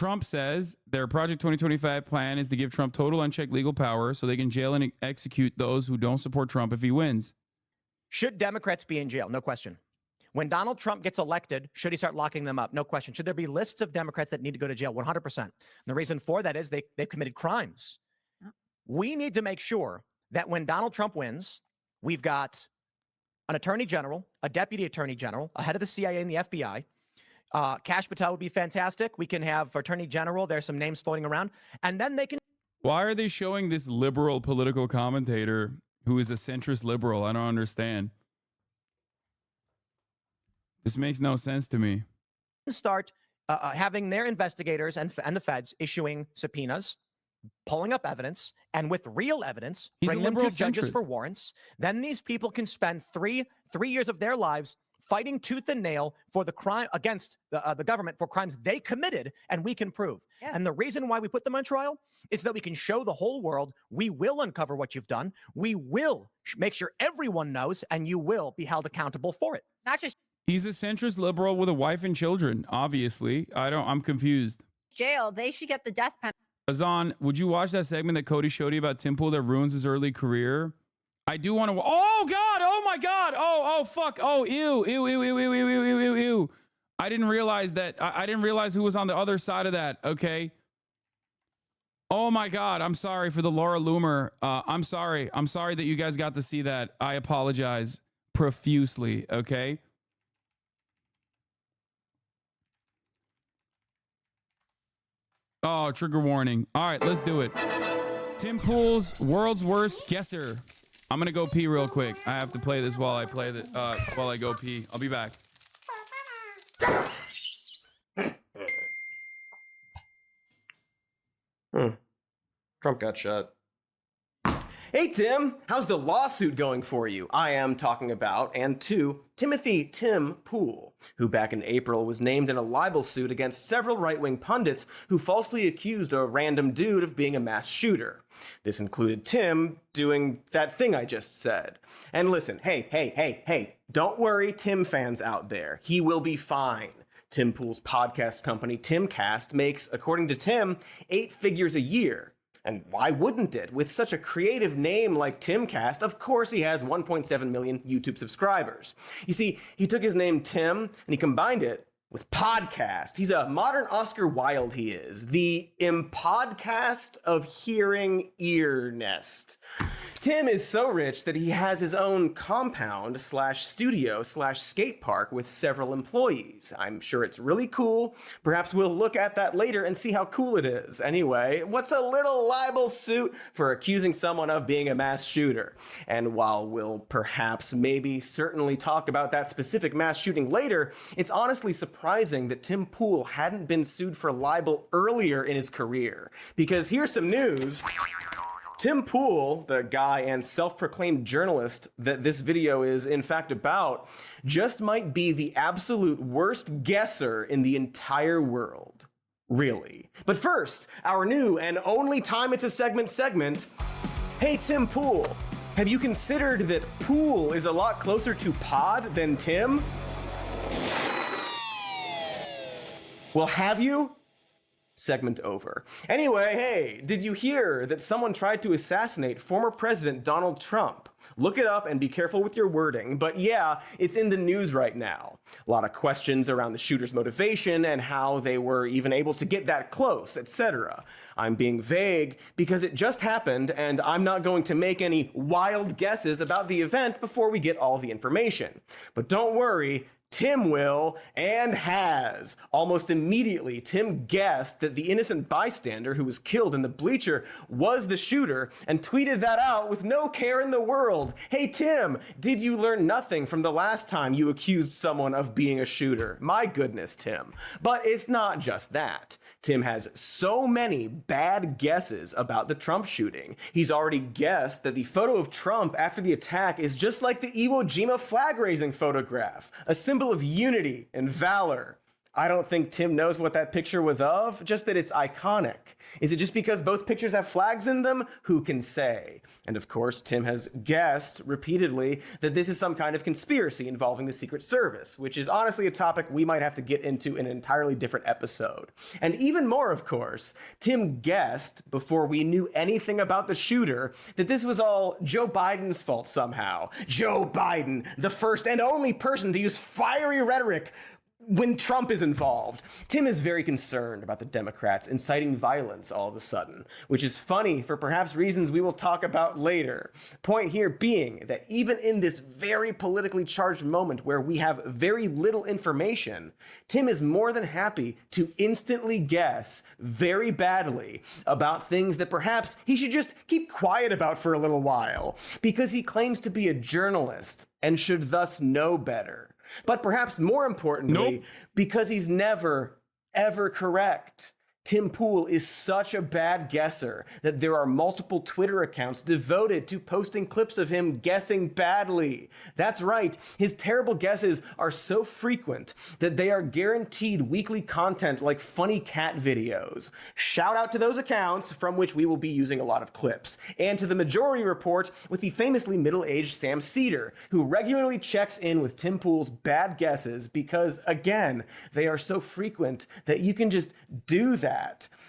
Trump says their Project 2025 plan is to give Trump total unchecked legal power so they can jail and execute those who don't support Trump if he wins. Should Democrats be in jail? No question. When Donald Trump gets elected, should he start locking them up? No question. Should there be lists of Democrats that need to go to jail? 100%. And the reason for that is they've committed crimes. We need to make sure that when Donald Trump wins, we've got an attorney general, a deputy attorney general, a head of the CIA and the FBI. Kash Patel would be fantastic. We can have attorney general. There's some names floating around. And then they can... Why are they showing this liberal political commentator who is a centrist liberal? I don't understand. This makes no sense to me. Start having their investigators and the feds issuing subpoenas, pulling up evidence, and with real evidence, bring them to judges for warrants. Then these people can spend three years of their lives fighting tooth and nail for the crime against the government for crimes they committed, and we can prove. Yeah. And the reason why we put them on trial is that we can show the whole world we will uncover what you've done. We will make sure everyone knows, and you will be held accountable for it. Not just he's a centrist liberal with a wife and children. Obviously, I'm confused. Jail. They should get the death penalty. Hasan, would you watch that segment that Cody showed you about Tim Pool that ruins his early career? I do want to. Oh God! Oh my God! Oh fuck! Oh ew! Ew! Ew! Ew! Ew! Ew! Ew! Ew! Ew! I didn't realize that. I didn't realize who was on the other side of that. Okay. Oh my God! I'm sorry for the Laura Loomer. I'm sorry. I'm sorry that you guys got to see that. I apologize profusely. Okay. Oh, trigger warning. All right, let's do it. Tim Pool's world's worst guesser. I'm gonna go pee real quick. I have to play this while I play the while I go pee. I'll be back. Trump got shot. Hey Tim, how's the lawsuit going for you? I am talking about, and to, Timothy Tim Pool, who back in April was named in a libel suit against several right-wing pundits who falsely accused a random dude of being a mass shooter. This included Tim doing that thing I just said. And listen, hey, don't worry, Tim fans out there. He will be fine. Tim Pool's podcast company, Timcast, makes, according to Tim, 8 figures a year. And why wouldn't it? With such a creative name like Timcast, of course he has 1.7 million YouTube subscribers. You see, he took his name Tim and he combined it with podcast. He's a modern Oscar Wilde, he is. The impodcast of hearing ear nest. Tim is so rich that he has his own compound slash studio slash skate park with several employees. I'm sure it's really cool. Perhaps we'll look at that later and see how cool it is. Anyway, what's a little libel suit for accusing someone of being a mass shooter? And while we'll perhaps maybe certainly talk about that specific mass shooting later, it's honestly surprising that Tim Pool hadn't been sued for libel earlier in his career. Because here's some news. Tim Pool, the guy and self-proclaimed journalist that this video is in fact about, just might be the absolute worst guesser in the entire world. Really. But first, our new and only time it's a segment. Hey Tim Pool, have you considered that pool is a lot closer to pod than Tim? Well, have you? Segment over. Anyway, hey, did you hear that someone tried to assassinate former President Donald Trump? Look it up and be careful with your wording, but yeah, it's in the news right now. A lot of questions around the shooter's motivation and how they were even able to get that close, etc. I'm being vague because it just happened and I'm not going to make any wild guesses about the event before we get all the information. But don't worry, Tim will, and has. Almost immediately, Tim guessed that the innocent bystander who was killed in the bleacher was the shooter and tweeted that out with no care in the world. Hey Tim, did you learn nothing from the last time you accused someone of being a shooter? My goodness, Tim. But it's not just that. Tim has so many bad guesses about the Trump shooting. He's already guessed that the photo of Trump after the attack is just like the Iwo Jima flag-raising photograph, a symbol of unity and valor. I don't think Tim knows what that picture was of, just that it's iconic. Is it just because both pictures have flags in them? Who can say? And of course, Tim has guessed repeatedly that this is some kind of conspiracy involving the Secret Service, which is honestly a topic we might have to get into in an entirely different episode. And even more, of course, Tim guessed, before we knew anything about the shooter, that this was all Joe Biden's fault somehow. Joe Biden, the first and only person to use fiery rhetoric when Trump is involved. Tim is very concerned about the Democrats inciting violence all of a sudden, which is funny for perhaps reasons we will talk about later. Point here being that even in this very politically charged moment where we have very little information, Tim is more than happy to instantly guess very badly about things that perhaps he should just keep quiet about for a little while, because he claims to be a journalist and should thus know better. But perhaps more importantly, because he's never, ever correct. Tim Pool is such a bad guesser that there are multiple Twitter accounts devoted to posting clips of him guessing badly. That's right, his terrible guesses are so frequent that they are guaranteed weekly content like funny cat videos. Shout out to those accounts from which we will be using a lot of clips, and to the Majority Report with the famously middle-aged Sam Cedar, who regularly checks in with Tim Pool's bad guesses because, again, they are so frequent that you can just do that.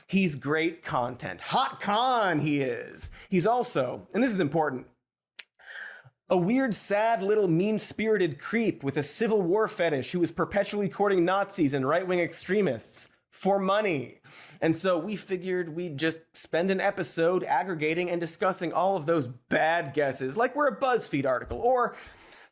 He's great content. Hot con he is. He's also, and this is important, a weird, sad, little mean-spirited creep with a Civil War fetish who is perpetually courting Nazis and right-wing extremists for money. And so we figured we'd just spend an episode aggregating and discussing all of those bad guesses, like we're a BuzzFeed article, or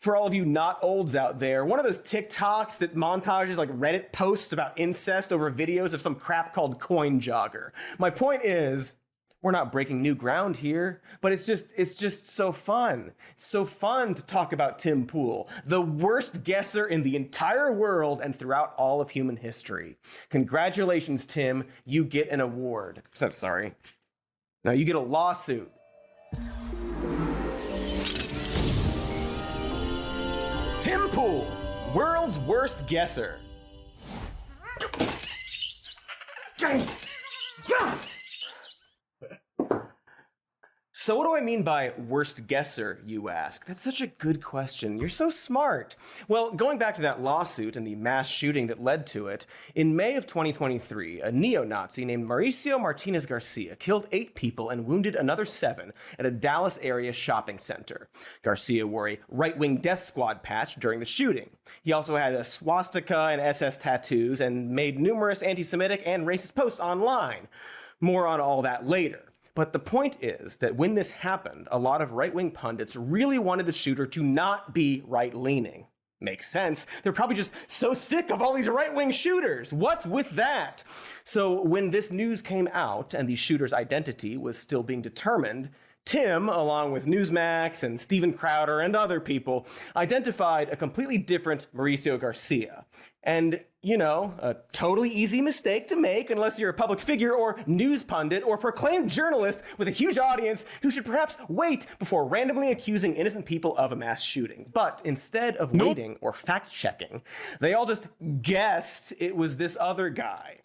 for all of you not olds out there, one of those TikToks that montages like Reddit posts about incest over videos of some crap called Coin Jogger. My point is, we're not breaking new ground here, but it's just so fun. It's so fun to talk about Tim Pool, the worst guesser in the entire world and throughout all of human history. Congratulations, Tim. You get an award. Sorry. No, you get a lawsuit. Tim Pool, world's worst guesser. So what do I mean by worst guesser, you ask? That's such a good question. You're so smart. Well, going back to that lawsuit and the mass shooting that led to it, in May of 2023, a neo-Nazi named Mauricio Martinez Garcia killed 8 people and wounded another 7 at a Dallas area shopping center. Garcia wore a right-wing death squad patch during the shooting. He also had a swastika and SS tattoos and made numerous anti-Semitic and racist posts online. More on all that later. But the point is that when this happened, a lot of right-wing pundits really wanted the shooter to not be right-leaning. Makes sense. They're probably just so sick of all these right-wing shooters. What's with that? So when this news came out and the shooter's identity was still being determined, Tim, along with Newsmax and Steven Crowder and other people, identified a completely different Mauricio Garcia. And, you know, a totally easy mistake to make unless you're a public figure or news pundit or proclaimed journalist with a huge audience who should perhaps wait before randomly accusing innocent people of a mass shooting. But instead of waiting or fact-checking, they all just guessed it was this other guy.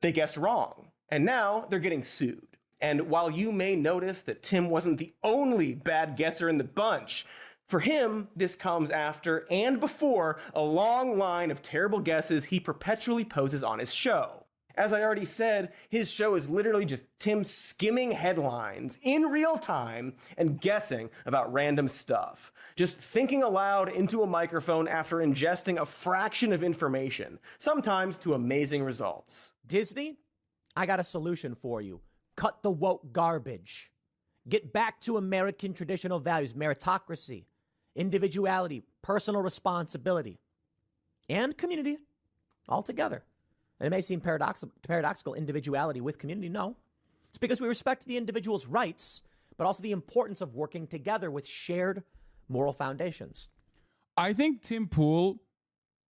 They guessed wrong, and now they're getting sued. And while you may notice that Tim wasn't the only bad guesser in the bunch, for him, this comes after and before a long line of terrible guesses he perpetually poses on his show. As I already said, his show is literally just Tim skimming headlines in real time and guessing about random stuff. Just thinking aloud into a microphone after ingesting a fraction of information, sometimes to amazing results. Disney, I got a solution for you. Cut the woke garbage. Get back to American traditional values, meritocracy, individuality, personal responsibility, and community all together. And it may seem paradoxical, individuality with community. No, it's because we respect the individual's rights, but also the importance of working together with shared moral foundations. I think Tim Pool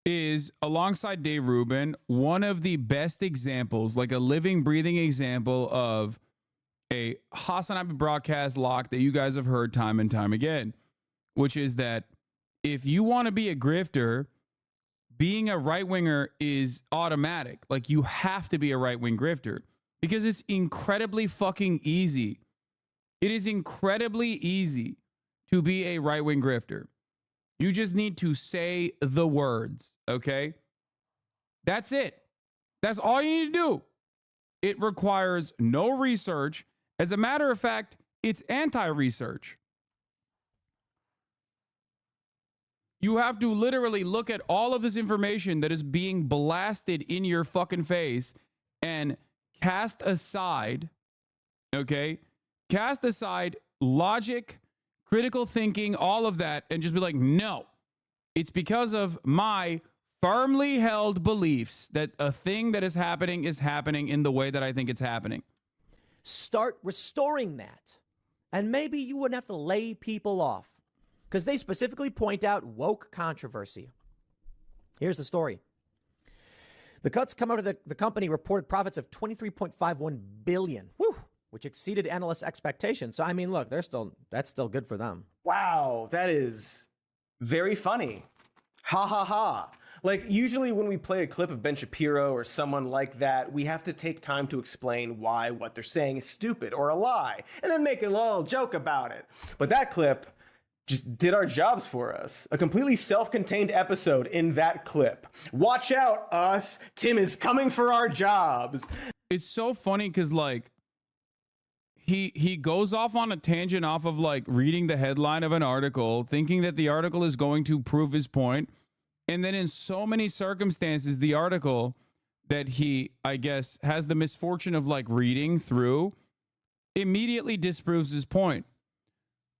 is, alongside Dave Rubin, one of the best examples, like a living, breathing example of a Hasanabi broadcast lock that you guys have heard time and time again, which is that if you want to be a grifter, being a right-winger is automatic. Like, you have to be a right-wing grifter because it's incredibly fucking easy. It is incredibly easy to be a right-wing grifter. You just need to say the words, okay? That's it. That's all you need to do. It requires no research. As a matter of fact, it's anti-research. You have to literally look at all of this information that is being blasted in your fucking face and cast aside, okay? Cast aside logic, critical thinking, all of that, and just be like, no, it's because of my firmly held beliefs that a thing that is happening in the way that I think it's happening. Start restoring that. And maybe you wouldn't have to lay people off. Because they specifically point out woke controversy. Here's the story. The cuts come after the company reported profits of $23.51 billion, which exceeded analysts' expectations. So, I mean, look, that's still good for them. Wow, that is very funny. Ha ha ha. Like, usually when we play a clip of Ben Shapiro or someone like that, we have to take time to explain why what they're saying is stupid or a lie, and then make a little joke about it. But that clip just did our jobs for us. A completely self-contained episode in that clip. Watch out, us. Tim is coming for our jobs. It's so funny because, like, he goes off on a tangent off of, like, reading the headline of an article, thinking that the article is going to prove his point. And then in so many circumstances, the article that he, I guess, has the misfortune of, like, reading through immediately disproves his point.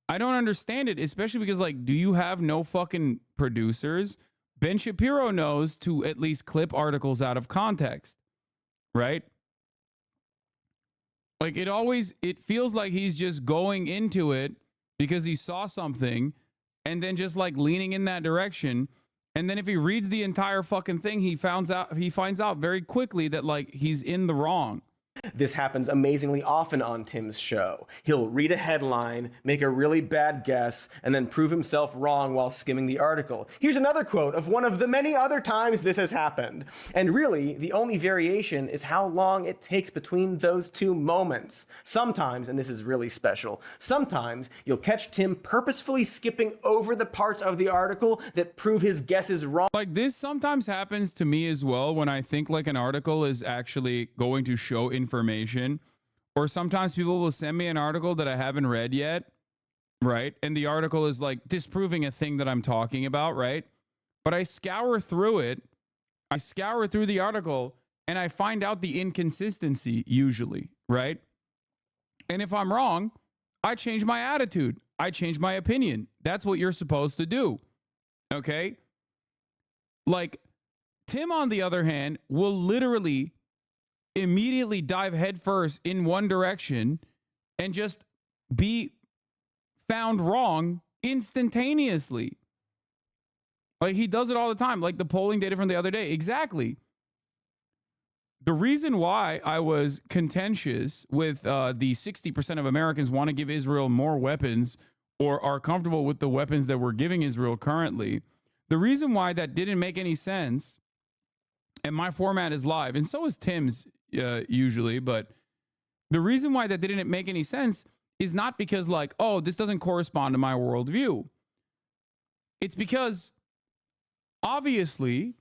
I don't understand it, especially because, like, do you have no fucking producers? Ben Shapiro knows to at least clip articles out of context, right? Like, it feels like he's just going into it because he saw something and then just, like, leaning in that direction. And then if he reads the entire fucking thing, he finds out very quickly that, like, he's in the wrong. This happens amazingly often on Tim's show. He'll read a headline, make a really bad guess, and then prove himself wrong while skimming the article. Here's another quote of one of the many other times this has happened. And really, the only variation is how long it takes between those two moments. Sometimes, and this is really special, sometimes you'll catch Tim purposefully skipping over the parts of the article that prove his guesses wrong. Like, this sometimes happens to me as well when I think, like, an article is actually going to show information, or sometimes people will send me an article that I haven't read yet, right? And the article is, like, disproving a thing that I'm talking about, right? But I scour through it, I scour through the article, and I find out the inconsistency usually, right? And if I'm wrong, I change my attitude. I change my opinion. That's what you're supposed to do, okay? Like, Tim, on the other hand, will literally immediately dive headfirst in one direction and just be found wrong instantaneously. Like, he does it all the time, like the polling data from the other day. Exactly. The reason why I was contentious with the 60% of Americans want to give Israel more weapons or are comfortable with the weapons that we're giving Israel currently, the reason why that didn't make any sense, and my format is live, and so is Tim's usually, but the reason why that didn't make any sense is not because, like, oh, this doesn't correspond to my worldview. It's because obviously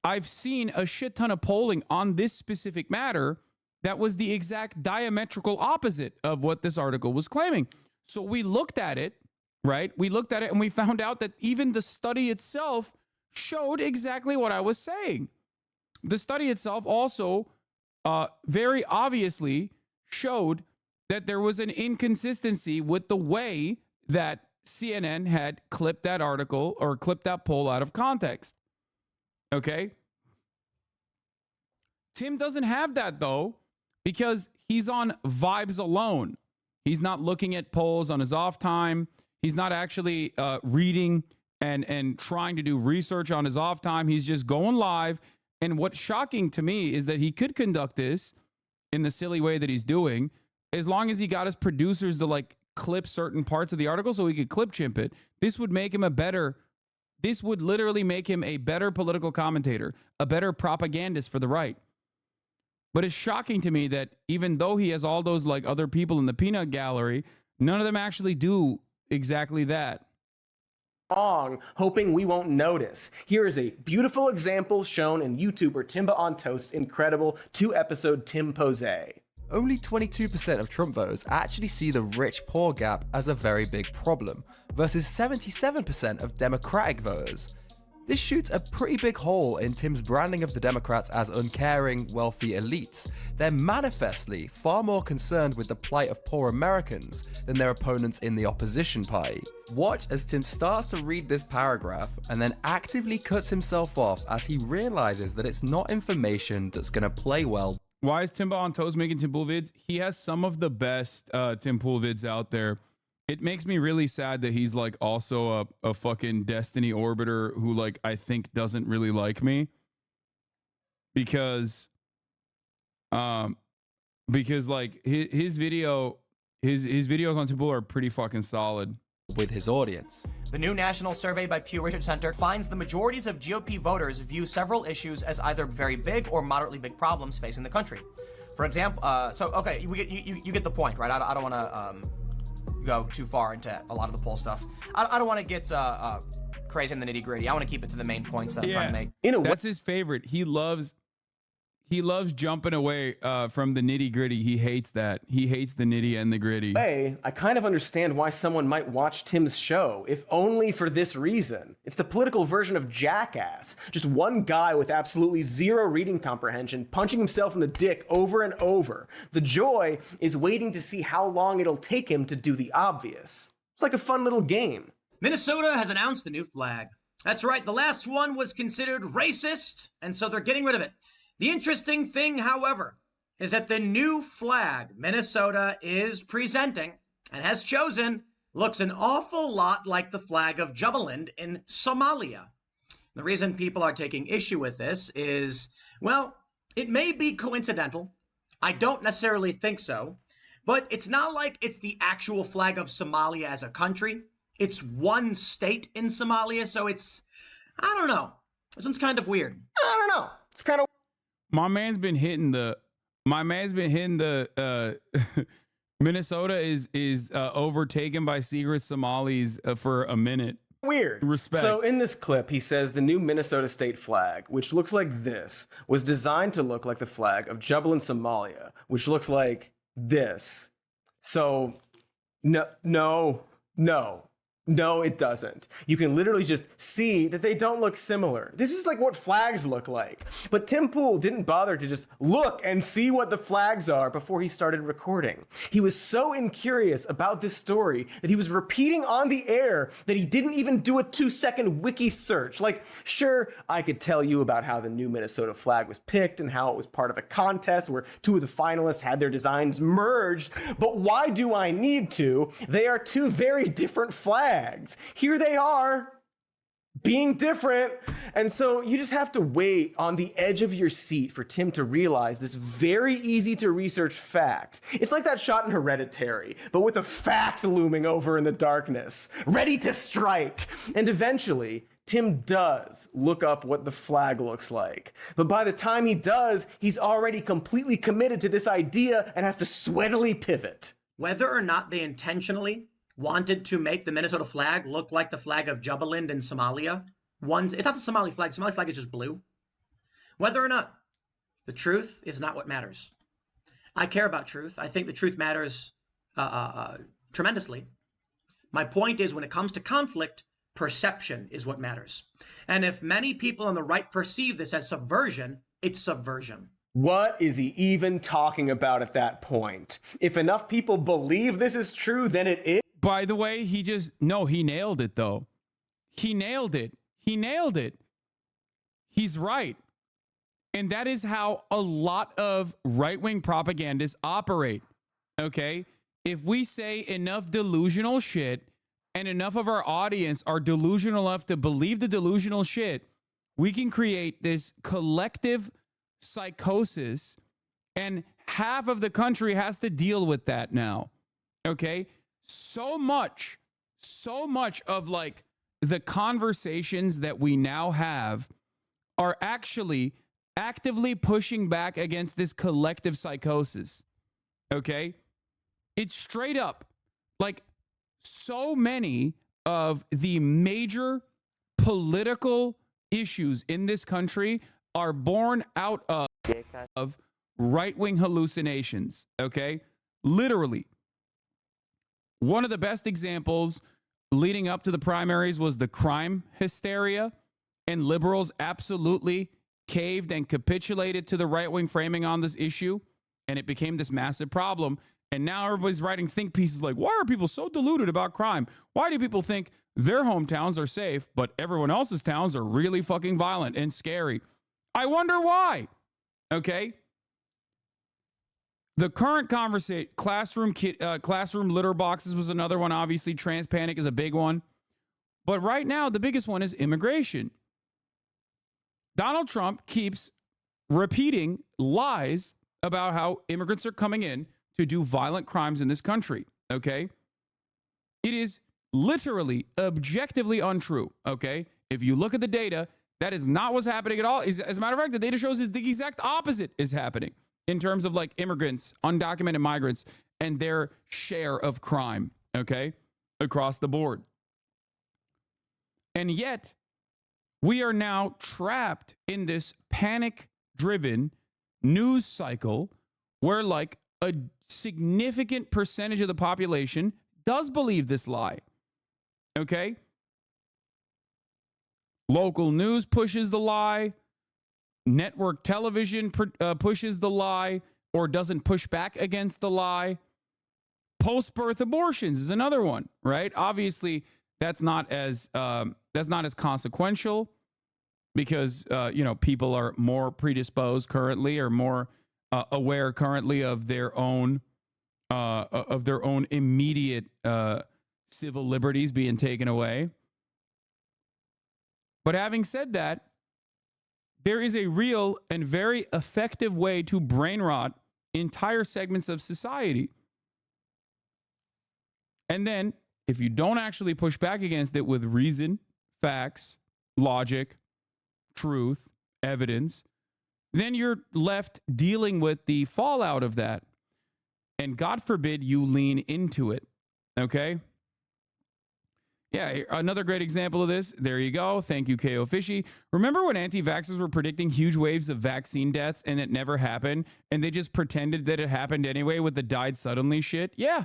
I've seen a shit ton of polling on this specific matter that was the exact diametrical opposite of what this article was claiming. So we looked at it, right? We looked at it and we found out that even the study itself showed exactly what I was saying. The study itself also very obviously showed that there was an inconsistency with the way that CNN had clipped that article or clipped that poll out of context. Okay? Tim doesn't have that, though, because he's on vibes alone. He's not looking at polls on his off time. He's not actually reading and trying to do research on his off time. He's just going live. And what's shocking to me is that he could conduct this in the silly way that he's doing, as long as he got his producers to, like, clip certain parts of the article so he could clip chimp it. This would make him a better This would literally make him a better political commentator, a better propagandist for the right. But it's shocking to me that even though he has all those like other people in the peanut gallery, none of them actually do exactly that. Hoping we won't notice. Here is a beautiful example shown in YouTuber Timba on Toast's incredible 2-episode Tim Pose. Only 22% of Trump voters actually see the rich-poor gap as a very big problem, versus 77% of Democratic voters. This shoots a pretty big hole in Tim's branding of the Democrats as uncaring, wealthy elites. They're manifestly far more concerned with the plight of poor Americans than their opponents in the opposition party. Watch as Tim starts to read this paragraph and then actively cuts himself off as he realizes that it's not information that's going to play well. Why is Timba on Toast making Tim Pool vids? He has some of the best Tim Pool vids out there. It makes me really sad that he's like also a fucking Destiny orbiter who like I think doesn't really like me because like his videos on Tim Pool are pretty fucking solid with his audience. The new national survey by Pew Research Center finds the majorities of GOP voters view several issues as either very big or moderately big problems facing the country. For example, you get the point, right? I don't want to go too far into a lot of the poll stuff. I don't want to get crazy in the nitty gritty. I want to keep it to the main points that I'm trying to make. That's his favorite. He loves jumping away from the nitty gritty. He hates that. He hates the nitty and the gritty. Hey, I kind of understand why someone might watch Tim's show, if only for this reason. It's the political version of Jackass. Just one guy with absolutely zero reading comprehension punching himself in the dick over and over. The joy is waiting to see how long it'll take him to do the obvious. It's like a fun little game. Minnesota has announced a new flag. That's right, the last one was considered racist, and so they're getting rid of it. The interesting thing, however, is that the new flag Minnesota is presenting and has chosen looks an awful lot like the flag of Jubaland in Somalia. The reason people are taking issue with this is, well, it may be coincidental. I don't necessarily think so, but it's not like it's the actual flag of Somalia as a country. It's one state in Somalia, so it's, I don't know. This one's kind of weird. I don't know. It's kind of My man's been hitting the Minnesota is overtaken by secret Somalis for a minute. Weird. Respect. So in this clip, he says the new Minnesota state flag, which looks like this, was designed to look like the flag of Jubaland, Somalia, which looks like this. So no, it doesn't. You can literally just see that they don't look similar. This is like what flags look like. But Tim Pool didn't bother to just look and see what the flags are before he started recording. He was so incurious about this story that he was repeating on the air that he didn't even do a 2-second wiki search. Like, sure, I could tell you about how the new Minnesota flag was picked and how it was part of a contest where 2 of the finalists had their designs merged, but why do I need to? They are 2 very different flags. Here they are, being different. And so you just have to wait on the edge of your seat for Tim to realize this very easy to research fact. It's like that shot in Hereditary, but with a fact looming over in the darkness, ready to strike. And eventually, Tim does look up what the flag looks like. But by the time he does, he's already completely committed to this idea and has to sweatily pivot. Whether or not they intentionally wanted to make the Minnesota flag look like the flag of Jubaland in Somalia. It's not the Somali flag. Somali flag is just blue. Whether or not, the truth is not what matters. I care about truth. I think the truth matters tremendously. My point is, when it comes to conflict, perception is what matters. And if many people on the right perceive this as subversion, it's subversion. What is he even talking about at that point? If enough people believe this is true, then it is. By the way, he nailed it though. He nailed it. He's right. And that is how a lot of right-wing propagandists operate. Okay? If we say enough delusional shit and enough of our audience are delusional enough to believe the delusional shit, we can create this collective psychosis, and half of the country has to deal with that now. Okay? So much of like the conversations that we now have are actually actively pushing back against this collective psychosis. Okay? It's straight up like so many of the major political issues in this country are born out of right-wing hallucinations. Okay? Literally. One of the best examples leading up to the primaries was the crime hysteria, and liberals absolutely caved and capitulated to the right-wing framing on this issue, and it became this massive problem. And now everybody's writing think pieces like, why are people so deluded about crime? Why do people think their hometowns are safe, but everyone else's towns are really fucking violent and scary? I wonder why. Okay? The current conversation, classroom litter boxes was another one. Obviously, trans panic is a big one. But right now, the biggest one is immigration. Donald Trump keeps repeating lies about how immigrants are coming in to do violent crimes in this country, okay? It is literally, objectively untrue, okay? If you look at the data, that is not what's happening at all. As a matter of fact, the data shows is the exact opposite is happening in terms of like immigrants, undocumented migrants, and their share of crime, okay, across the board. And yet, we are now trapped in this panic-driven news cycle where like a significant percentage of the population does believe this lie, okay? Local news pushes the lie. Network television pushes the lie or doesn't push back against the lie. Post-birth abortions is another one, right? Obviously, that's not as consequential because people are more predisposed currently or more aware currently of their own immediate civil liberties being taken away. But having said that, there is a real and very effective way to brain rot entire segments of society. And then, if you don't actually push back against it with reason, facts, logic, truth, evidence, then you're left dealing with the fallout of that. And God forbid you lean into it. Okay? Yeah, another great example of this. There you go. Thank you, KO Fishy. Remember when anti-vaxxers were predicting huge waves of vaccine deaths and it never happened? And they just pretended that it happened anyway with the died suddenly shit? Yeah.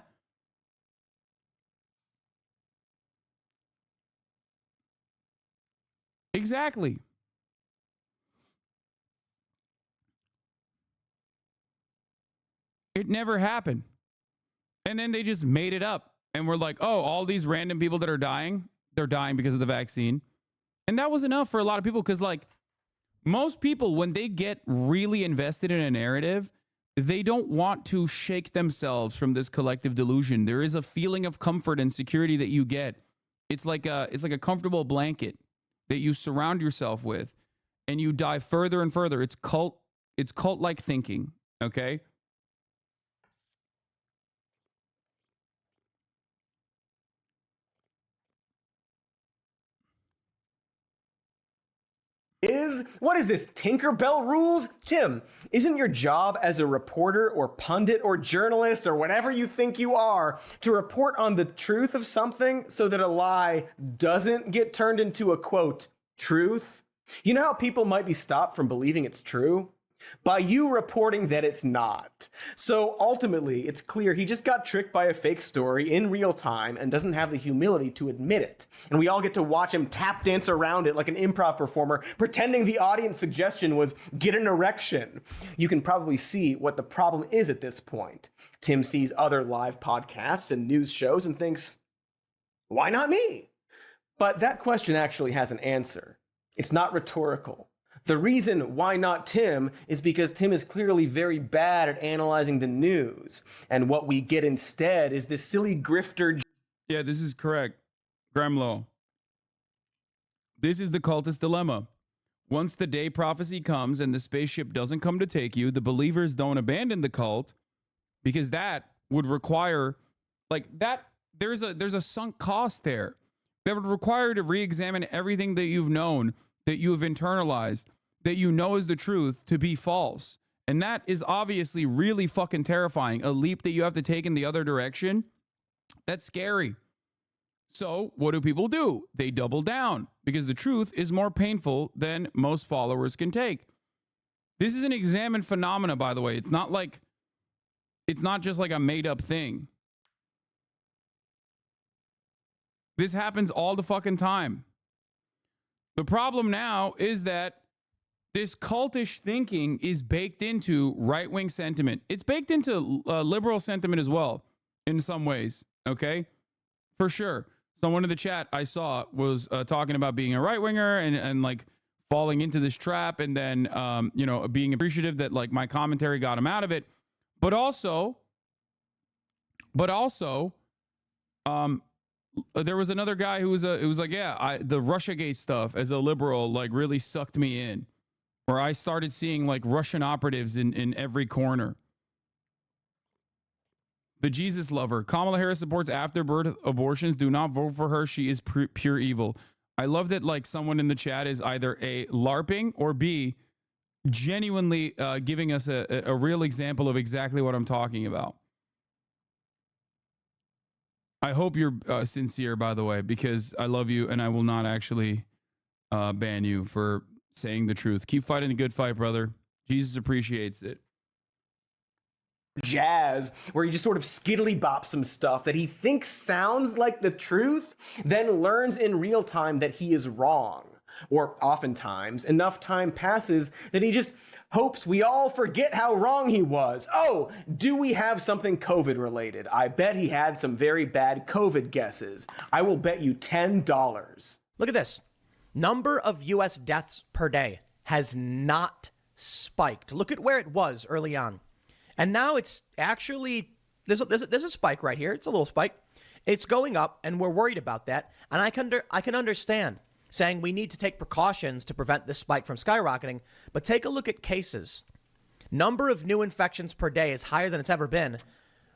Exactly. It never happened. And then they just made it up. And we're like, oh, all these random people that are dying, they're dying because of the vaccine. And that was enough for a lot of people because, like, most people, when they get really invested in a narrative, they don't want to shake themselves from this collective delusion. There is a feeling of comfort and security that you get. It's like a comfortable blanket that you surround yourself with, and you dive further and further. It's cult-like thinking, okay? What is this, Tinkerbell rules? Tim, isn't your job as a reporter or pundit or journalist or whatever you think you are to report on the truth of something so that a lie doesn't get turned into a, quote, truth? You know how people might be stopped from believing it's true? By you reporting that it's not. So ultimately, it's clear he just got tricked by a fake story in real time and doesn't have the humility to admit it. And we all get to watch him tap dance around it like an improv performer, pretending the audience suggestion was get an erection. You can probably see what the problem is at this point. Tim sees other live podcasts and news shows and thinks, why not me? But that question actually has an answer. It's not rhetorical. The reason why not Tim is because Tim is clearly very bad at analyzing the news. And what we get instead is this silly grifter. Yeah, this is correct. Gremlo. This is the cultist dilemma. Once the day prophecy comes and the spaceship doesn't come to take you, the believers don't abandon the cult because that would require, like, that there's a sunk cost there. That would require you to re-examine everything that you've known, that you have internalized, that you know is the truth to be false. And that is obviously really fucking terrifying. A leap that you have to take in the other direction. That's scary. So what do people do? They double down because the truth is more painful than most followers can take. This is an examined phenomena, by the way. It's not just like a made up thing. This happens all the fucking time. The problem now is that this cultish thinking is baked into right-wing sentiment. It's baked into liberal sentiment as well in some ways, okay? For sure. Someone in the chat I saw was talking about being a right-winger and like falling into this trap and then, being appreciative that like my commentary got him out of it. But also, there was another guy who was like, yeah, the Russiagate stuff as a liberal like really sucked me in, where I started seeing like Russian operatives in every corner. The Jesus lover. Kamala Harris supports after-birth abortions. Do not vote for her. She is pure evil. I love that like someone in the chat is either A, LARPing, or B, genuinely giving us a real example of exactly what I'm talking about. I hope you're sincere, by the way, because I love you and I will not actually ban you for saying the truth. Keep fighting the good fight, brother. Jesus appreciates it. Jazz, where he just sort of skiddly bops some stuff that he thinks sounds like the truth, then learns in real time that he is wrong. Or oftentimes, enough time passes that he just hopes we all forget how wrong he was. Oh, do we have something COVID related? I bet he had some very bad COVID guesses. I will bet you $10. Look at this. Number of US deaths per day has not spiked. Look at where it was early on. And now it's actually, there's a spike right here. It's a little spike. It's going up and we're worried about that. And I can understand saying we need to take precautions to prevent this spike from skyrocketing. But take a look at cases. Number of new infections per day is higher than it's ever been,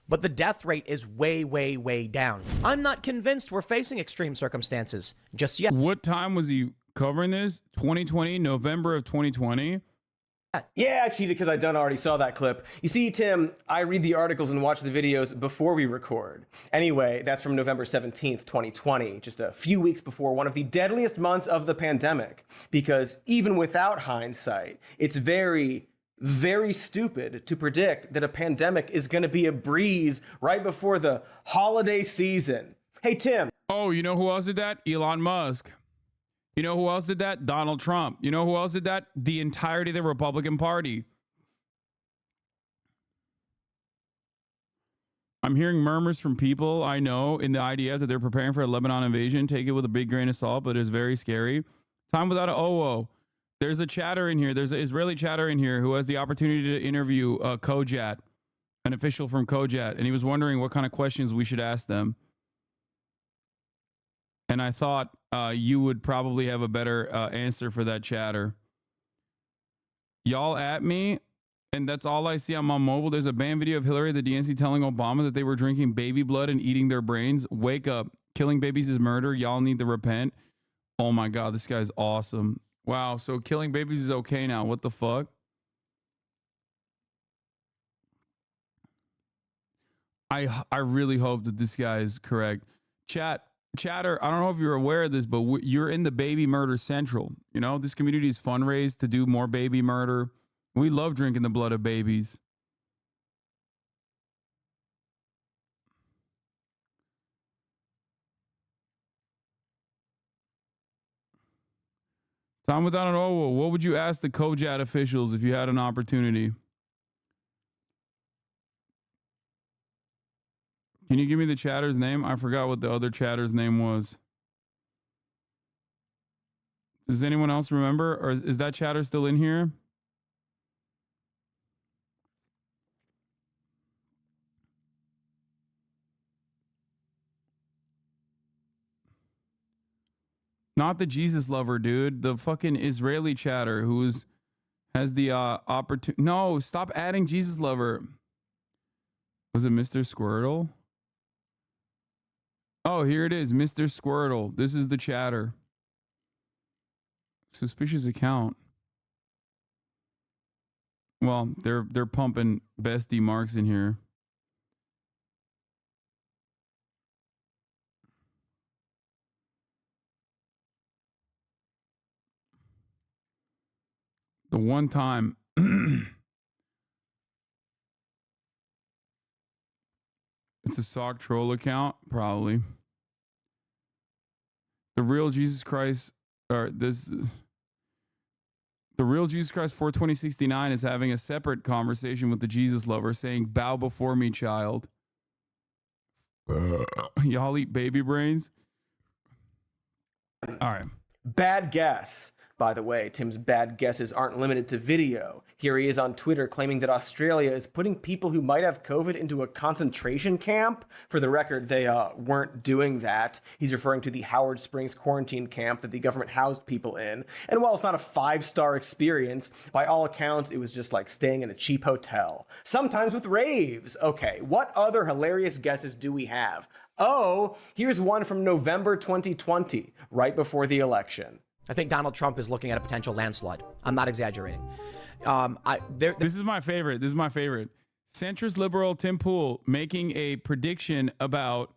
but the death rate is way, way, way down. I'm not convinced we're facing extreme circumstances just yet. What time was he covering this? 2020, November of 2020? Yeah, I cheated because I already saw that clip. You see, Tim, I read the articles and watch the videos before we record. Anyway, that's from November 17th, 2020, just a few weeks before one of the deadliest months of the pandemic. Because even without hindsight, it's very, very stupid to predict that a pandemic is going to be a breeze right before the holiday season. Hey, Tim. Oh, you know who else did that? Elon Musk. You know who else did that? Donald Trump. You know who else did that? The entirety of the Republican Party. I'm hearing murmurs from people I know in the IDF that they're preparing for a Lebanon invasion. Take it with a big grain of salt, but it's very scary. Time without an OO. There's a chatter in here. There's an Israeli chatter in here who has the opportunity to interview Kojat, an official from Kojat, and he was wondering what kind of questions we should ask them. And I thought you would probably have a better answer for that chatter. Y'all at me, and that's all I see on my mobile. There's a banned video of Hillary at the DNC telling Obama that they were drinking baby blood and eating their brains. Wake up. Killing babies is murder. Y'all need to repent. Oh my God, this guy's awesome. Wow, so killing babies is okay now. What the fuck? I really hope that this guy is correct. Chatter, I don't know if you're aware of this, but you're in the baby murder central. You know, this community is fundraised to do more baby murder. We love drinking the blood of babies. Time without an OWO. What would you ask the Kojat officials if you had an opportunity? Can you give me the chatter's name? I forgot what the other chatter's name was. Does anyone else remember? Or is that chatter still in here? Not the Jesus lover, dude. The fucking Israeli chatter has the opportunity. No, stop adding Jesus lover. Was it Mr. Squirtle? Oh, here it is, Mr. Squirtle. This is the chatter. Suspicious account. Well, they're pumping bestie marks in here. The one time it's a sock troll account, probably. The real Jesus Christ, or this, the real Jesus Christ 42069 is having a separate conversation with the Jesus lover, saying, "Bow before me, child." Y'all eat baby brains. All right. Bad guess. By the way, Tim's bad guesses aren't limited to video. Here he is on Twitter claiming that Australia is putting people who might have COVID into a concentration camp. For the record, they weren't doing that. He's referring to the Howard Springs quarantine camp that the government housed people in. And while it's not a 5-star experience, by all accounts, it was just like staying in a cheap hotel. Sometimes with raves. Okay, what other hilarious guesses do we have? Oh, here's one from November 2020, right before the election. I think Donald Trump is looking at a potential landslide. I'm not exaggerating. This is my favorite. Centrist liberal Tim Pool making a prediction about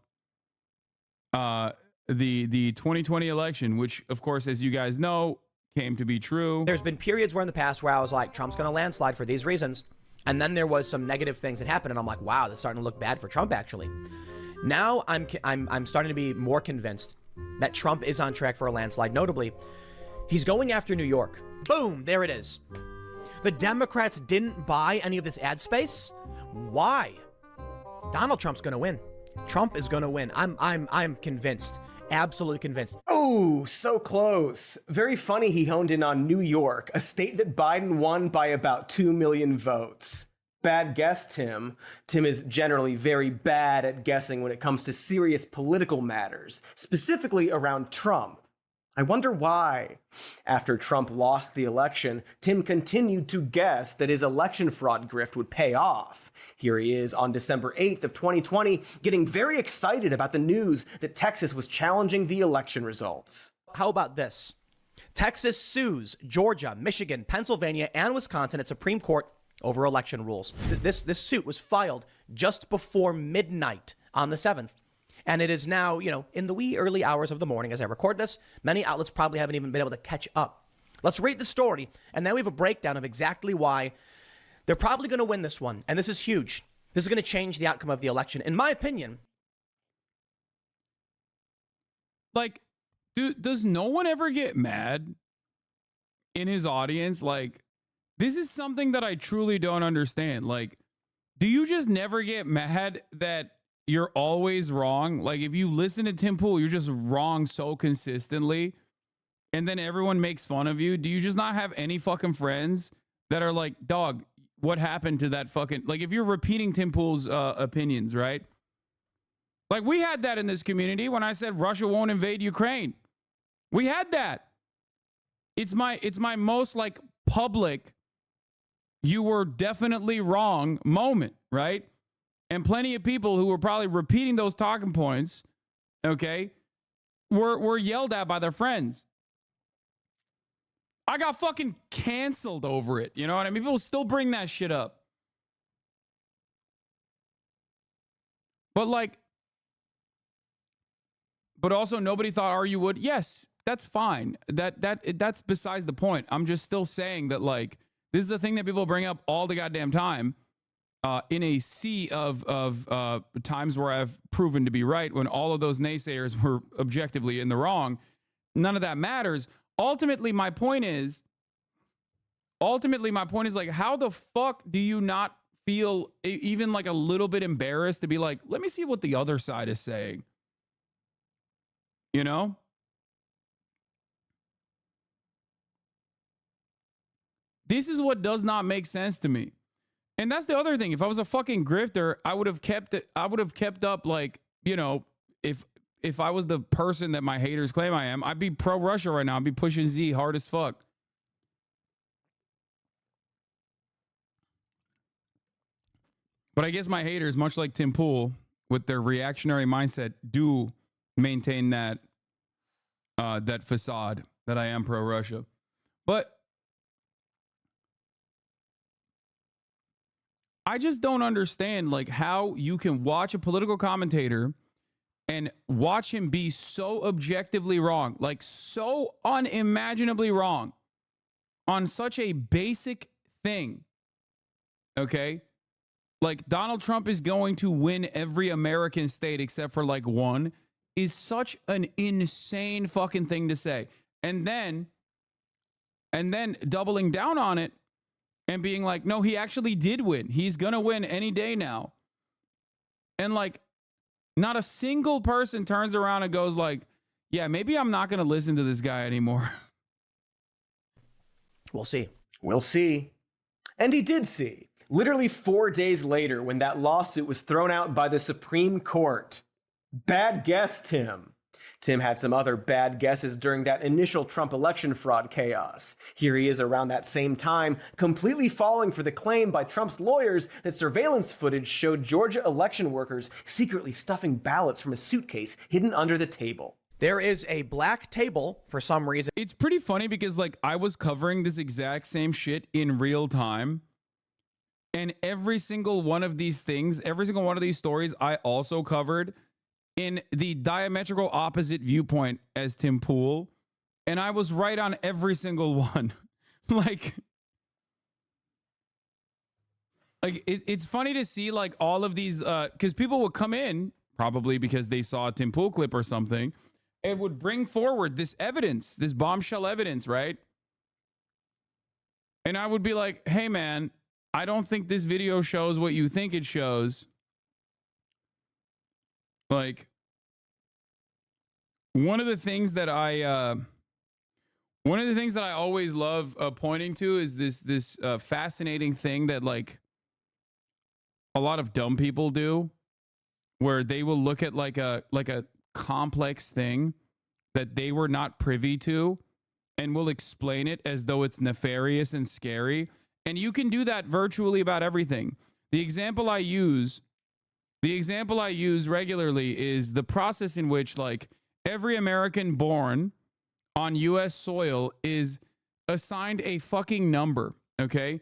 the 2020 election, which, of course, as you guys know, came to be true. There's been periods where in the past where I was like, Trump's going to landslide for these reasons. And then there was some negative things that happened. And I'm like, wow, that's starting to look bad for Trump, actually. Now I'm starting to be more convinced that Trump is on track for a landslide. Notably, he's going after New York. Boom, there it is. The Democrats didn't buy any of this ad space. Why? Donald Trump's going to win. Trump is going to win. I'm convinced. Absolutely convinced. Oh, so close. Very funny he honed in on New York, a state that Biden won by about 2 million votes. Bad guess, Tim. Tim is generally very bad at guessing when it comes to serious political matters, specifically around Trump. I wonder why. After Trump lost the election, Tim continued to guess that his election fraud grift would pay off. Here he is on December 8th of 2020, getting very excited about the news that Texas was challenging the election results. How about this? Texas sues Georgia, Michigan, Pennsylvania, and Wisconsin at Supreme Court over election rules. This suit was filed just before midnight on the 7th. And it is now, in the wee early hours of the morning as I record this. Many outlets probably haven't even been able to catch up. Let's read the story, and then we have a breakdown of exactly why they're probably going to win this one. And this is huge. This is going to change the outcome of the election. In my opinion. Like, does no one ever get mad in his audience? Like, this is something that I truly don't understand. Like, do you just never get mad that you're always wrong? Like, if you listen to Tim Pool, you're just wrong so consistently, and then everyone makes fun of you. Do you just not have any fucking friends that are like, dog, what happened to that fucking... Like, if you're repeating Tim Pool's opinions, right? Like, we had that in this community when I said Russia won't invade Ukraine. We had that. It's my most, like, public, you were definitely wrong moment, right? And plenty of people who were probably repeating those talking points, okay, were yelled at by their friends. I got fucking canceled over it. You know what I mean? People still bring that shit up. But also nobody thought you would. Yes, that's fine. That's besides the point. I'm just still saying that, like, this is a thing that people bring up all the goddamn time. In a sea of times where I've proven to be right, when all of those naysayers were objectively in the wrong, none of that matters. Ultimately, my point is, like, how the fuck do you not feel even like a little bit embarrassed to be like, let me see what the other side is saying? You know? This is what does not make sense to me. And that's the other thing. If I was a fucking grifter, I would have kept up, like, if I was the person that my haters claim I am, I'd be pro Russia right now. I'd be pushing Z hard as fuck. But I guess my haters, much like Tim Pool, with their reactionary mindset, do maintain that that facade that I am pro-Russia. But I just don't understand like how you can watch a political commentator and watch him be so objectively wrong, like so unimaginably wrong on such a basic thing. Okay? Like Donald Trump is going to win every American state except for like one is such an insane fucking thing to say. And then doubling down on it and being like, no, he actually did win. He's going to win any day now. And like, not a single person turns around and goes like, yeah, maybe I'm not going to listen to this guy anymore. We'll see. We'll see. And he did see. Literally 4 days later, when that lawsuit was thrown out by the Supreme Court. Bad guess, Tim. Tim had some other bad guesses during that initial Trump election fraud chaos. Here he is around that same time, completely falling for the claim by Trump's lawyers that surveillance footage showed Georgia election workers secretly stuffing ballots from a suitcase hidden under the table. There is a black table for some reason. It's pretty funny because like I was covering this exact same shit in real time. And every single one of these things, every single one of these stories, I also covered in the diametrical opposite viewpoint as Tim Pool. And I was right on every single one. like it's funny to see like all of these, because people would come in, probably because they saw a Tim Pool clip or something, and would bring forward this evidence, this bombshell evidence, right? And I would be like, hey, man, I don't think this video shows what you think it shows. Like, one of the things that I always love pointing to is this fascinating thing that like a lot of dumb people do, where they will look at like a complex thing that they were not privy to and will explain it as though it's nefarious and scary. And you can do that virtually about everything. The example I use regularly is the process in which like every American born on US soil is assigned a fucking number, okay?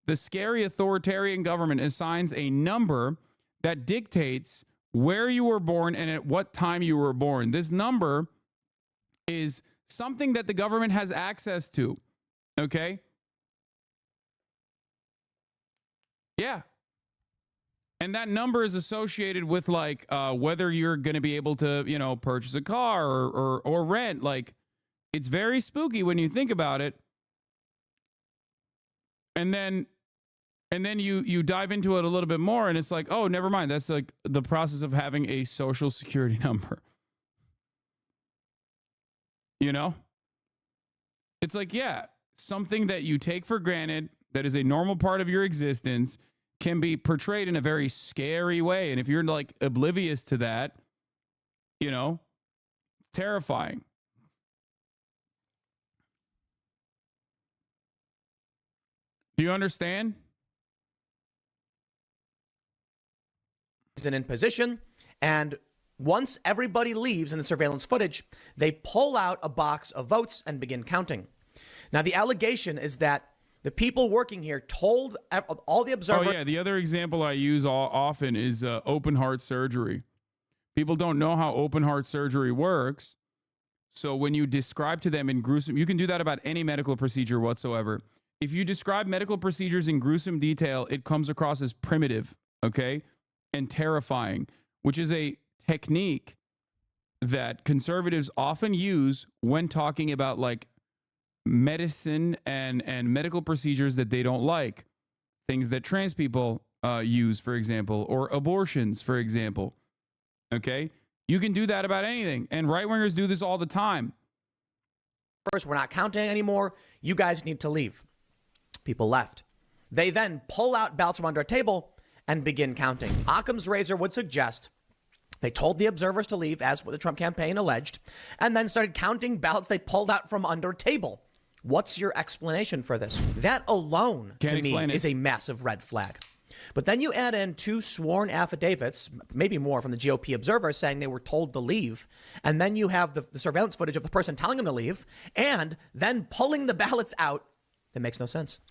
The scary authoritarian government assigns a number that dictates where you were born and at what time you were born. This number is something that the government has access to, okay? Yeah. And that number is associated with like whether you're going to be able to, you know, purchase a car or rent. Like, it's very spooky when you think about it. And then you dive into it a little bit more and it's like, oh, never mind. That's like the process of having a social security number. You know? It's like, yeah, something that you take for granted that is a normal part of your existence can be portrayed in a very scary way. And if you're like oblivious to that, you know, terrifying. Do you understand? Isn't in position, and once everybody leaves in the surveillance footage, they pull out a box of votes and begin counting. Now, the allegation is that the people working here told all the observers. Oh, yeah. The other example I use often is open heart surgery. People don't know how open heart surgery works. So when you describe to them in gruesome, you can do that about any medical procedure whatsoever. If you describe medical procedures in gruesome detail, it comes across as primitive, okay, and terrifying, which is a technique that conservatives often use when talking about like medicine and medical procedures that they don't like, things that trans people use, for example, or abortions, for example. Okay, you can do that about anything, and right-wingers do this all the time. First, we're not counting anymore. You guys need to leave. People left. They then pull out ballots from under a table and begin counting. Occam's razor would suggest they told the observers to leave, as what the Trump campaign alleged, and then started counting ballots they pulled out from under a table. What's your explanation for this? That alone, to me, is a massive red flag. But then you add in 2 sworn affidavits, maybe more, from the GOP observers saying they were told to leave. And then you have the surveillance footage of the person telling them to leave and then pulling the ballots out. It makes no sense.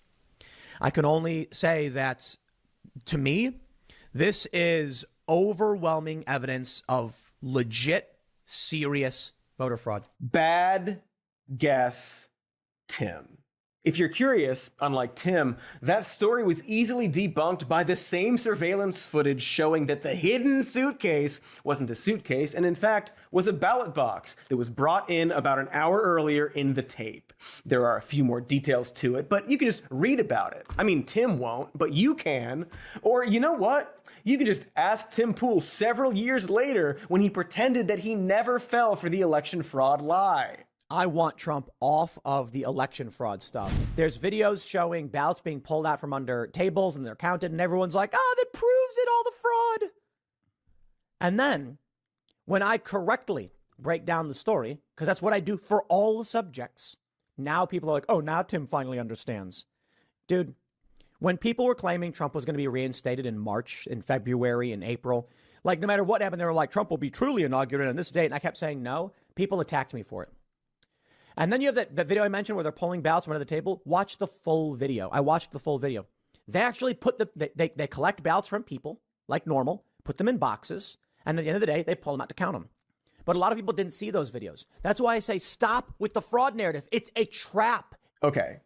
I can only say that, to me, this is overwhelming evidence of legit, serious voter fraud. Bad guess, Tim. If you're curious, unlike Tim, that story was easily debunked by the same surveillance footage showing that the hidden suitcase wasn't a suitcase and in fact was a ballot box that was brought in about an hour earlier in the tape. There are a few more details to it, but you can just read about it. I mean, Tim won't, but you can. Or you know what? You can just ask Tim Pool several years later when he pretended that he never fell for the election fraud lie. I want Trump off of the election fraud stuff. There's videos showing ballots being pulled out from under tables and they're counted and everyone's like, oh, that proves it, all the fraud. And then when I correctly break down the story, because that's what I do for all the subjects, now people are like, oh, now Tim finally understands. Dude, when people were claiming Trump was going to be reinstated in March, in February, in April, like no matter what happened, they were like, Trump will be truly inaugurated on this date. And I kept saying no. People attacked me for it. And then you have that video I mentioned where they're pulling ballots from under the table. Watch the full video. I watched the full video. They actually put they collect ballots from people like normal, put them in boxes, and at the end of the day, they pull them out to count them. But a lot of people didn't see those videos. That's why I say stop with the fraud narrative. It's a trap. Okay.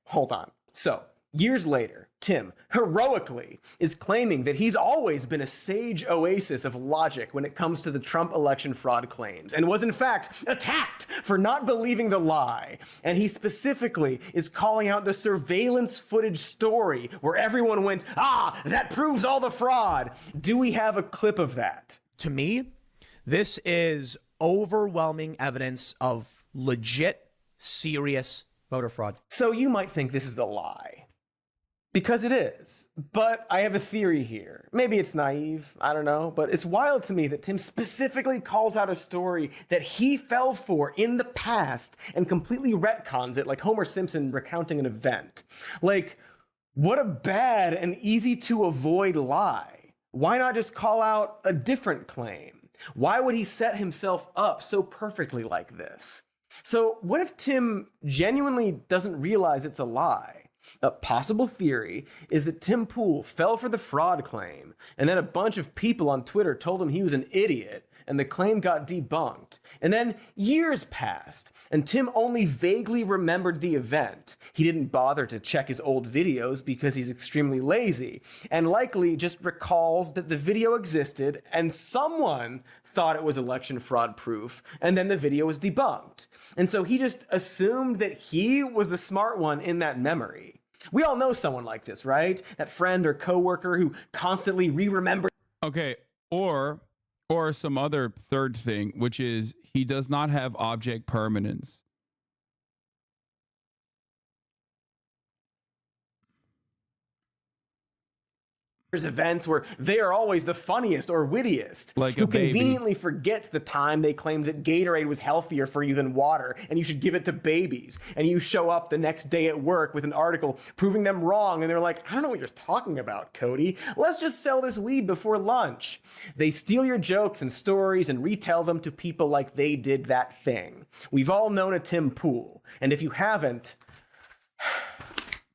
Hold on. So, years later, Tim heroically is claiming that he's always been a sage oasis of logic when it comes to the Trump election fraud claims and was in fact attacked for not believing the lie. And he specifically is calling out the surveillance footage story where everyone went, that proves all the fraud. Do we have a clip of that? To me, this is overwhelming evidence of legit, serious voter fraud. So you might think this is a lie. Because it is. But I have a theory here. Maybe it's naive, I don't know, but it's wild to me that Tim specifically calls out a story that he fell for in the past and completely retcons it like Homer Simpson recounting an event. Like, what a bad and easy to avoid lie. Why not just call out a different claim? Why would he set himself up so perfectly like this? So what if Tim genuinely doesn't realize it's a lie? A possible theory is that Tim Pool fell for the fraud claim, and then a bunch of people on Twitter told him he was an idiot, and the claim got debunked. And then years passed, and Tim only vaguely remembered the event. He didn't bother to check his old videos because he's extremely lazy, and likely just recalls that the video existed and someone thought it was election fraud proof, and then the video was debunked. And so he just assumed that he was the smart one in that memory. We all know someone like this, right? That friend or coworker who constantly re-remembers. Okay, or some other third thing, which is he does not have object permanence. Events where they are always the funniest or wittiest, like who conveniently forgets the time they claimed that Gatorade was healthier for you than water and you should give it to babies, and you show up the next day at work with an article proving them wrong and they're like, I don't know what you're talking about, Cody. Let's just sell this weed before lunch. They steal your jokes and stories and retell them to people like they did that thing. We've all known a Tim Pool, and if you haven't,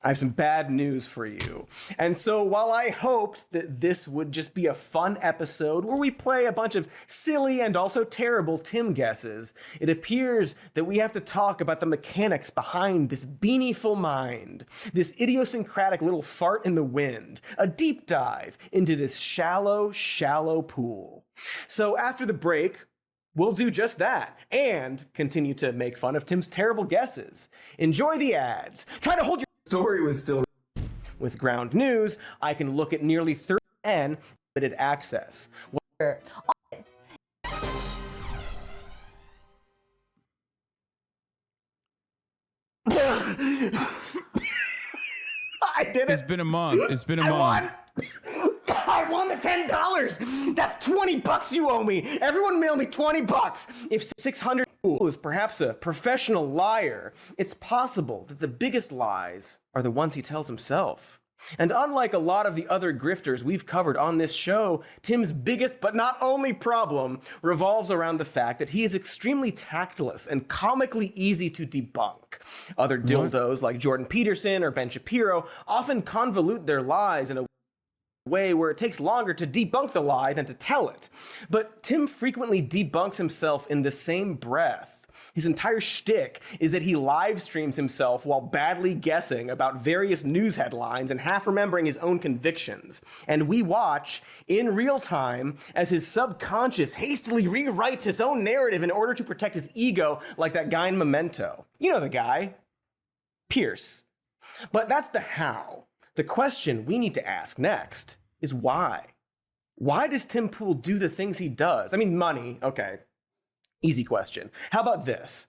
I have some bad news for you. And so while I hoped that this would just be a fun episode where we play a bunch of silly and also terrible Tim guesses, it appears that we have to talk about the mechanics behind this beanieful mind, this idiosyncratic little fart in the wind, a deep dive into this shallow, shallow pool. So after the break, we'll do just that and continue to make fun of Tim's terrible guesses. Enjoy the ads. Try to hold your story was still. With Ground News, I can look at nearly 30 limited access. I did it. It's been a month. It's been a month. I won the $10. That's $20 you owe me. Everyone mail me $20. If 600 Pool is perhaps a professional liar, it's possible that the biggest lies are the ones he tells himself. And unlike a lot of the other grifters we've covered on this show, Tim's biggest but not only problem revolves around the fact that he is extremely tactless and comically easy to debunk. Other dildos like Jordan Peterson or Ben Shapiro often convolute their lies in a way where it takes longer to debunk the lie than to tell it. But Tim frequently debunks himself in the same breath. His entire shtick is that he live streams himself while badly guessing about various news headlines and half remembering his own convictions. And we watch in real time as his subconscious hastily rewrites his own narrative in order to protect his ego, like that guy in Memento. You know the guy. Pierce. But that's the how. The question we need to ask next is why? Why does Tim Pool do the things he does? I mean, money, okay. Easy question. How about this?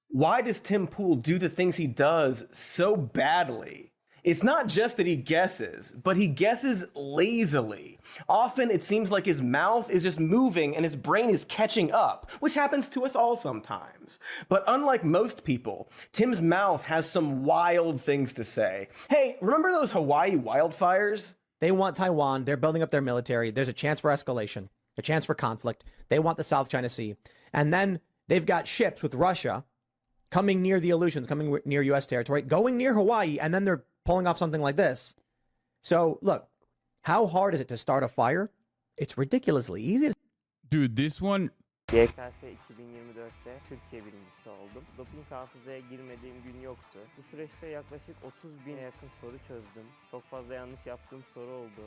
Why does Tim Pool do the things he does so badly? It's not just that he guesses, but he guesses lazily. Often it seems like his mouth is just moving and his brain is catching up, which happens to us all sometimes. But unlike most people, Tim's mouth has some wild things to say. Hey, remember those Hawaii wildfires? They want Taiwan. They're building up their military. There's a chance for escalation, a chance for conflict. They want the South China Sea. And then they've got ships with Russia coming near the Aleutians, coming near U.S. territory, going near Hawaii, and then they're pulling off something like this. So, look, how hard is it to start a fire? It's ridiculously easy. Dude, this one... YKS 2024'te Türkiye birincisi oldum. Doping hafızaya girmediğim gün yoktu. Bu süreçte yaklaşık 30.000'e yakın soru çözdüm. Çok fazla yanlış yaptığım soru oldu.